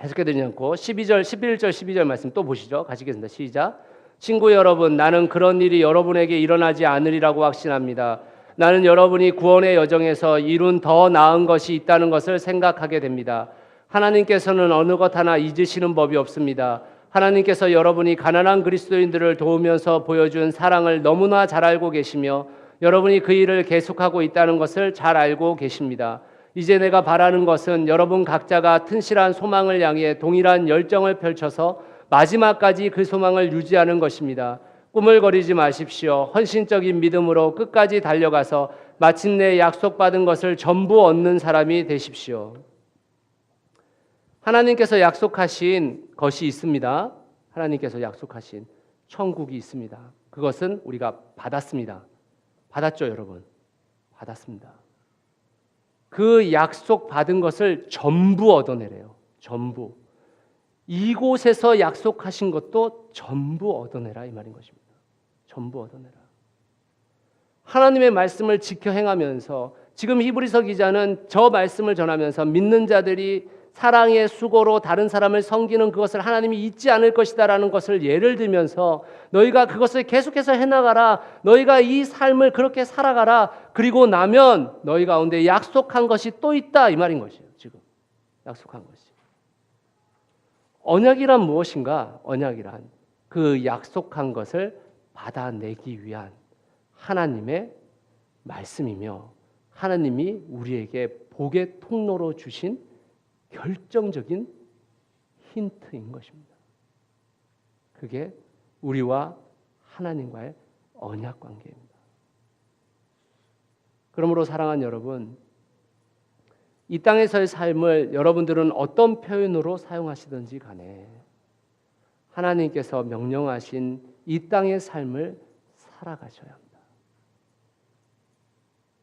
해석해 드리지 않고 12절, 11절, 12절 말씀 또 보시죠. 같이 읽겠습니다. 시작. 친구 여러분, 나는 그런 일이 여러분에게 일어나지 않으리라고 확신합니다. 나는 여러분이 구원의 여정에서 이룬 더 나은 것이 있다는 것을 생각하게 됩니다. 하나님께서는 어느 것 하나 잊으시는 법이 없습니다. 하나님께서 여러분이 가난한 그리스도인들을 도우면서 보여준 사랑을 너무나 잘 알고 계시며 여러분이 그 일을 계속하고 있다는 것을 잘 알고 계십니다. 이제 내가 바라는 것은 여러분 각자가 튼실한 소망을 향해 동일한 열정을 펼쳐서 마지막까지 그 소망을 유지하는 것입니다. 꾸물거리지 마십시오. 헌신적인 믿음으로 끝까지 달려가서 마침내 약속받은 것을 전부 얻는 사람이 되십시오. 하나님께서 약속하신 것이 있습니다. 하나님께서 약속하신 천국이 있습니다. 그것은 우리가 받았습니다. 받았죠, 여러분? 받았습니다. 그 약속 받은 것을 전부 얻어내래요. 전부. 이곳에서 약속하신 것도 전부 얻어내라 이 말인 것입니다. 전부 얻어내라. 하나님의 말씀을 지켜 행하면서 지금 히브리서 기자는 저 말씀을 전하면서 믿는 자들이 사랑의 수고로 다른 사람을 섬기는 그것을 하나님이 잊지 않을 것이다라는 것을 예를 들면서 너희가 그것을 계속해서 해나가라. 너희가 이 삶을 그렇게 살아가라. 그리고 나면 너희 가운데 약속한 것이 또 있다 이 말인 것이에요. 지금 약속한 것이. 언약이란 무엇인가? 언약이란 그 약속한 것을 받아내기 위한 하나님의 말씀이며 하나님이 우리에게 복의 통로로 주신 결정적인 힌트인 것입니다. 그게 우리와 하나님과의 언약 관계입니다. 그러므로 사랑하는 여러분, 이 땅에서의 삶을 여러분들은 어떤 표현으로 사용하시든지 간에 하나님께서 명령하신 이 땅의 삶을 살아가셔야 합니다.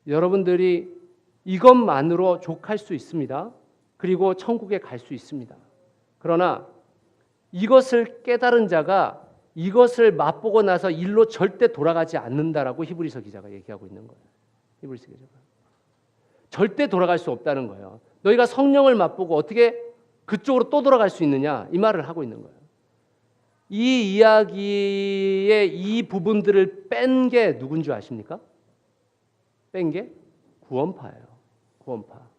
여러분들이 이것만으로 족할 수 있습니다. 그리고 천국에 갈 수 있습니다. 그러나 이것을 깨달은 자가 이것을 맛보고 나서 일로 절대 돌아가지 않는다라고 히브리서 기자가 얘기하고 있는 거예요. 히브리서 기자가. 절대 돌아갈 수 없다는 거예요. 너희가 성령을 맛보고 어떻게 그쪽으로 또 돌아갈 수 있느냐 이 말을 하고 있는 거예요. 이 이야기의 이 부분들을 뺀 게 누군 줄 아십니까? 뺀 게 구원파예요. 구원파.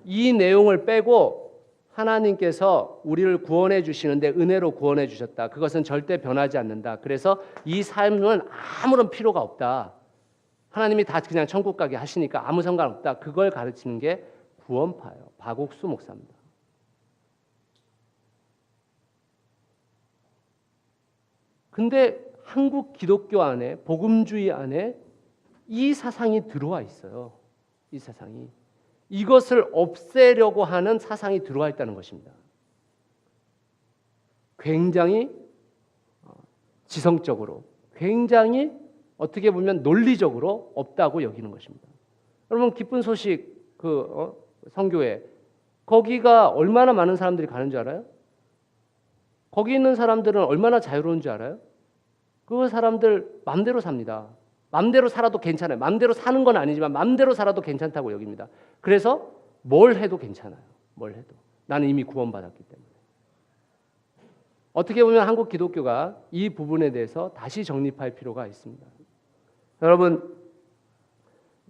이 내용을 빼고 하나님께서 우리를 구원해 주시는데 은혜로 구원해 주셨다. 그것은 절대 변하지 않는다. 그래서 이 삶은 아무런 필요가 없다. 하나님이 다 그냥 천국 가게 하시니까 아무 상관없다. 그걸 가르치는 게 구원파예요. 박옥수 목사입니다. 근데 한국 기독교 안에, 복음주의 안에 이 사상이 들어와 있어요. 이 사상이. 이것을 없애려고 하는 사상이 들어와 있다는 것입니다. 굉장히 지성적으로, 굉장히 어떻게 보면 논리적으로 없다고 여기는 것입니다. 여러분, 기쁜 소식 선교회, 거기가 얼마나 많은 사람들이 가는 줄 알아요? 거기 있는 사람들은 얼마나 자유로운 줄 알아요? 그 사람들 마음대로 삽니다. 마음대로 살아도 괜찮아요. 마음대로 사는 건 아니지만 마음대로 살아도 괜찮다고 여깁니다. 그래서 뭘 해도 괜찮아요. 뭘 해도. 나는 이미 구원받았기 때문에. 어떻게 보면 한국 기독교가 이 부분에 대해서 다시 정립할 필요가 있습니다. 여러분,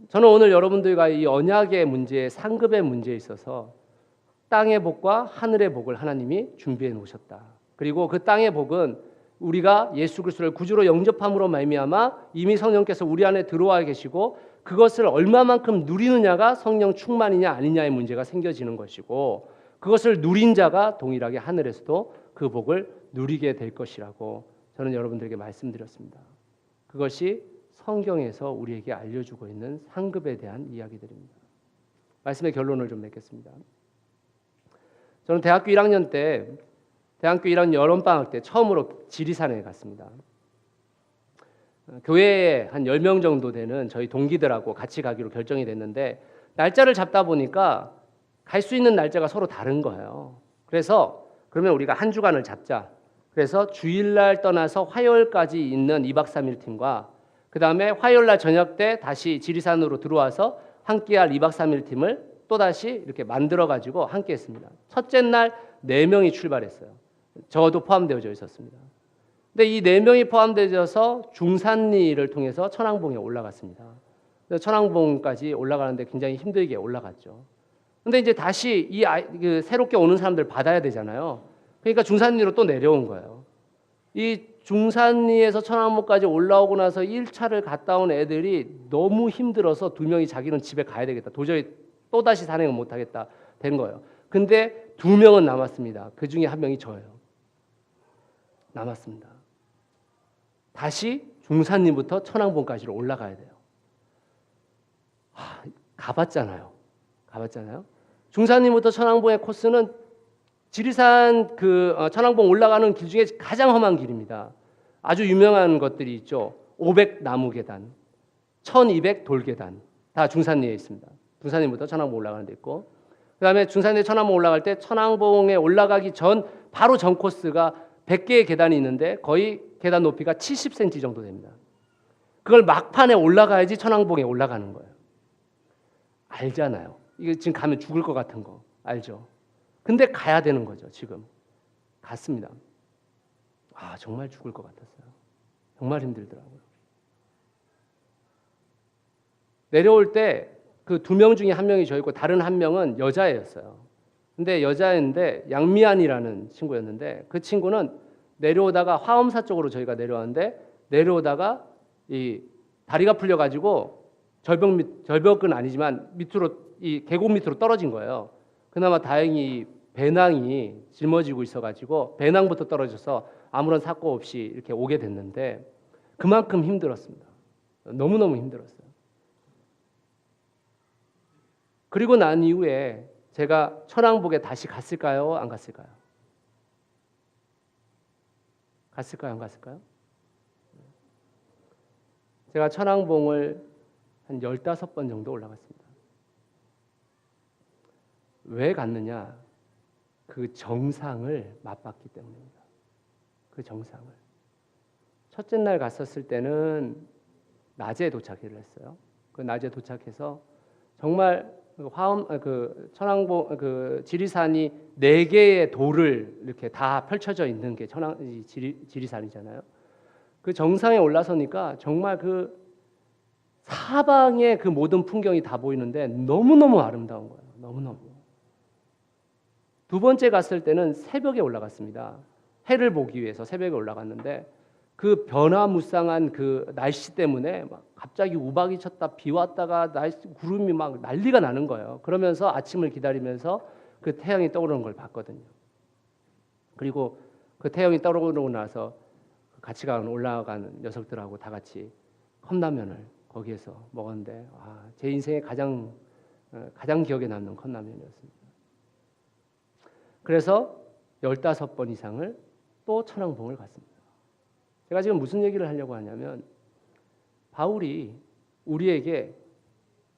저는 오늘 여러분들과 이 언약의 문제, 상급의 문제에 있어서 땅의 복과 하늘의 복을 하나님이 준비해 놓으셨다. 그리고 그 땅의 복은 우리가 예수 그리스도를 구주로 영접함으로 말미암아 이미 성령께서 우리 안에 들어와 계시고 그것을 얼마만큼 누리느냐가 성령 충만이냐 아니냐의 문제가 생겨지는 것이고 그것을 누린 자가 동일하게 하늘에서도 그 복을 누리게 될 것이라고 저는 여러분들에게 말씀드렸습니다. 그것이 성경에서 우리에게 알려주고 있는 상급에 대한 이야기들입니다. 말씀의 결론을 좀 맺겠습니다. 저는 대학교 1학년 여름방학 때 처음으로 지리산에 갔습니다. 교회에 한 10명 정도 되는 저희 동기들하고 같이 가기로 결정이 됐는데 날짜를 잡다 보니까 갈 수 있는 날짜가 서로 다른 거예요. 그래서 그러면 우리가 한 주간을 잡자. 그래서 주일날 떠나서 화요일까지 있는 2박 3일 팀과 그 다음에 화요일날 저녁 때 다시 지리산으로 들어와서 함께할 2박 3일 팀을 또다시 이렇게 만들어가지고 함께 했습니다. 첫째 날 4명이 출발했어요. 저도 포함되어져 있었습니다. 근데 이 4명이 포함되어서 중산리를 통해서 천왕봉에 올라갔습니다. 그래서 천왕봉까지 올라가는데 굉장히 힘들게 올라갔죠. 근데 이제 다시 새롭게 오는 사람들 받아야 되잖아요. 그러니까 중산리로 또 내려온 거예요. 이 중산리에서 천왕봉까지 올라오고 나서 1차를 갔다 온 애들이 너무 힘들어서 2명이 자기는 집에 가야 되겠다. 도저히 또다시 산행을 못하겠다 된 거예요. 근데 2명은 남았습니다. 그 중에 1명이 저예요. 남았습니다. 다시 중산리부터 천왕봉까지로 올라가야 돼요. 가봤잖아요. 중산리부터 천왕봉의 코스는 지리산 천왕봉 올라가는 길 중에 가장 험한 길입니다. 아주 유명한 것들이 있죠. 500 나무 계단, 1200 돌 계단, 다 중산리에 있습니다. 중산리부터 천왕봉 올라가는 데 있고, 그 다음에 중산리 천왕봉 올라갈 때 천왕봉에 올라가기 전 바로 전 코스가 100개의 계단이 있는데 거의 계단 높이가 70cm 정도 됩니다. 그걸 막판에 올라가야지 천왕봉에 올라가는 거예요. 알잖아요. 이게 지금 가면 죽을 것 같은 거 알죠? 근데 가야 되는 거죠. 지금 갔습니다. 정말 죽을 것 같았어요. 정말 힘들더라고요. 내려올 때 그 2명 중에 1명이 저였고 다른 1명은 여자애였어요. 근데 여자애인데 양미안이라는 친구였는데 그 친구는 내려오다가 화엄사 쪽으로 저희가 내려왔는데 내려오다가 이 다리가 풀려가지고 절벽은 아니지만 밑으로 이 계곡 밑으로 떨어진 거예요. 그나마 다행히 배낭이 짊어지고 있어가지고 배낭부터 떨어져서 아무런 사고 없이 이렇게 오게 됐는데 그만큼 힘들었습니다. 너무너무 힘들었어요. 그리고 난 이후에 제가 천왕봉에 다시 갔을까요? 안 갔을까요? 안 갔을까요? 제가 천왕봉을 한 15번 정도 올라갔습니다. 왜 갔느냐? 그 정상을 맛봤기 때문입니다. 그 정상을. 첫째 날 갔었을 때는 낮에 도착을 했어요. 그 낮에 도착해서 정말 천왕봉 지리산이 4개의 돌을 이렇게 다 펼쳐져 있는 게 지리산이잖아요. 그 정상에 올라서니까 정말 그 사방의 그 모든 풍경이 다 보이는데 너무너무 아름다운 거예요. 너무너무. 두 번째 갔을 때는 새벽에 올라갔습니다. 해를 보기 위해서 새벽에 올라갔는데 그 변화무쌍한 그 날씨 때문에 막 갑자기 우박이 쳤다 비 왔다가 구름이 막 난리가 나는 거예요. 그러면서 아침을 기다리면서 그 태양이 떠오르는 걸 봤거든요. 그리고 그 태양이 떠오르고 나서 같이 올라가는 녀석들하고 다 같이 컵라면을 거기에서 먹었는데 제 인생에 가장 기억에 남는 컵라면이었습니다. 그래서 15번 이상을 또 천왕봉을 갔습니다. 제가 지금 무슨 얘기를 하려고 하냐면 바울이 우리에게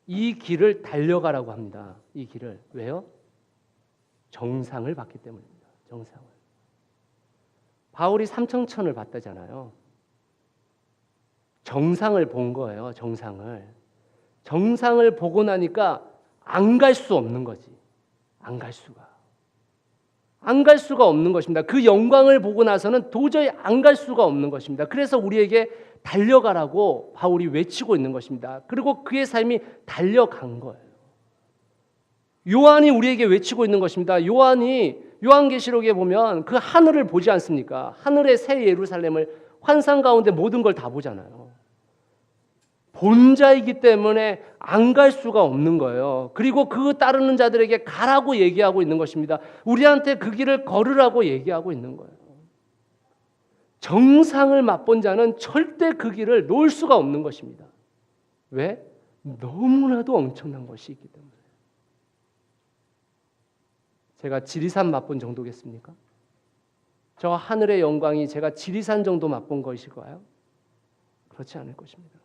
이 길을 달려가라고 합니다. 이 길을. 왜요? 정상을 받기 때문입니다. 정상을. 바울이 삼청천을 봤다잖아요. 정상을 본 거예요. 정상을 보고 나니까 안 갈 수 없는 거지. 안 갈 수가 없는 것입니다. 그 영광을 보고 나서는 도저히 안 갈 수가 없는 것입니다. 그래서 우리에게 달려가라고 바울이 외치고 있는 것입니다. 그리고 그의 삶이 달려간 거예요. 요한이 우리에게 외치고 있는 것입니다. 요한계시록에 보면 그 하늘을 보지 않습니까? 하늘의 새 예루살렘을 환상 가운데 모든 걸 다 보잖아요. 본자이기 때문에 안 갈 수가 없는 거예요. 그리고 그 따르는 자들에게 가라고 얘기하고 있는 것입니다. 우리한테 그 길을 걸으라고 얘기하고 있는 거예요. 정상을 맛본 자는 절대 그 길을 놓을 수가 없는 것입니다. 왜? 너무나도 엄청난 것이 있기 때문에. 제가 지리산 맛본 정도겠습니까? 저 하늘의 영광이 제가 지리산 정도 맛본 것일까요? 그렇지 않을 것입니다.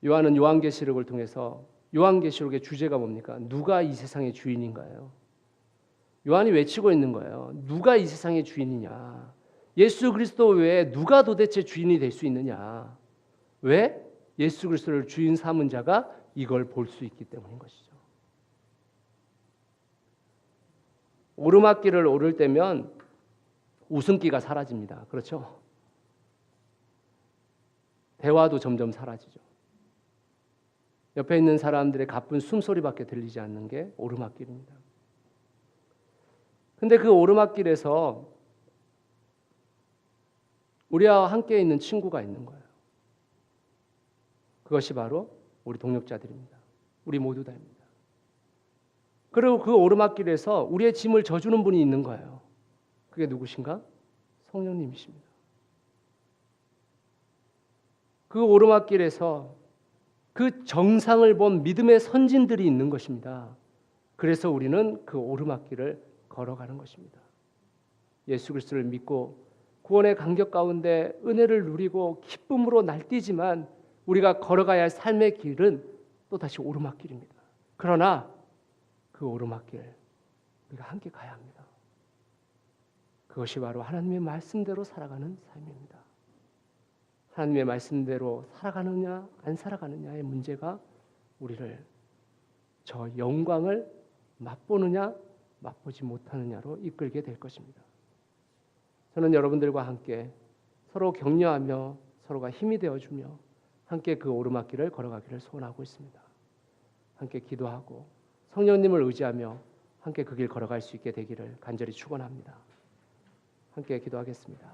요한은 요한계시록을 통해서 요한계시록의 주제가 뭡니까? 누가 이 세상의 주인인가요? 요한이 외치고 있는 거예요. 누가 이 세상의 주인이냐? 예수 그리스도 외에 누가 도대체 주인이 될 수 있느냐? 왜? 예수 그리스도를 주인 삼은 자가 이걸 볼 수 있기 때문인 것이죠. 오르막길을 오를 때면 웃음기가 사라집니다. 그렇죠? 대화도 점점 사라지죠. 옆에 있는 사람들의 가쁜 숨소리밖에 들리지 않는 게 오르막길입니다. 근데 그 오르막길에서 우리와 함께 있는 친구가 있는 거예요. 그것이 바로 우리 동역자들입니다. 우리 모두 다입니다. 그리고 그 오르막길에서 우리의 짐을 져주는 분이 있는 거예요. 그게 누구신가? 성령님이십니다. 그 오르막길에서 그 정상을 본 믿음의 선진들이 있는 것입니다. 그래서 우리는 그 오르막길을 걸어가는 것입니다. 예수 그리스도를 믿고 구원의 감격 가운데 은혜를 누리고 기쁨으로 날뛰지만 우리가 걸어가야 할 삶의 길은 또다시 오르막길입니다. 그러나 그 오르막길 우리가 함께 가야 합니다. 그것이 바로 하나님의 말씀대로 살아가는 삶입니다. 하나님의 말씀대로 살아가느냐 안 살아가느냐의 문제가 우리를 저 영광을 맛보느냐 맛보지 못하느냐로 이끌게 될 것입니다. 저는 여러분들과 함께 서로 격려하며 서로가 힘이 되어주며 함께 그 오르막길을 걸어가기를 소원하고 있습니다. 함께 기도하고 성령님을 의지하며 함께 그 길 걸어갈 수 있게 되기를 간절히 축원합니다. 함께 기도하겠습니다.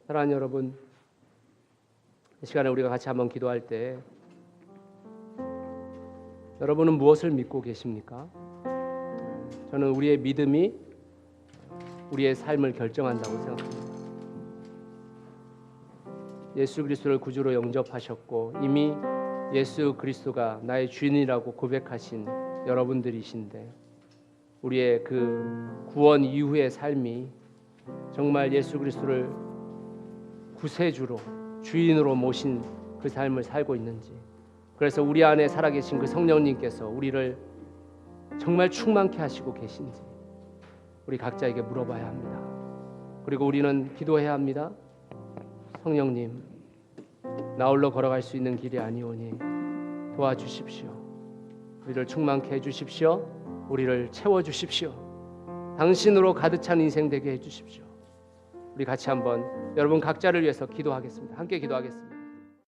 사랑하는 여러분, 이 시간에 우리가 같이 한번 기도할 때 여러분은 무엇을 믿고 계십니까? 저는 우리의 믿음이 우리의 삶을 결정한다고 생각합니다. 예수 그리스도를 구주로 영접하셨고 이미 예수 그리스도가 나의 주인이라고 고백하신 여러분들이신데 우리의 그 구원 이후의 삶이 정말 예수 그리스도를 구세주로 주인으로 모신 그 삶을 살고 있는지, 그래서 우리 안에 살아계신 그 성령님께서 우리를 정말 충만케 하시고 계신지 우리 각자에게 물어봐야 합니다. 그리고 우리는 기도해야 합니다. 성령님, 나 홀로 걸어갈 수 있는 길이 아니오니 도와주십시오. 우리를 충만케 해주십시오. 우리를 채워주십시오. 당신으로 가득 찬 인생 되게 해주십시오. 우리 같이 한번 여러분 각자를 위해서 기도하겠습니다. 함께 기도하겠습니다.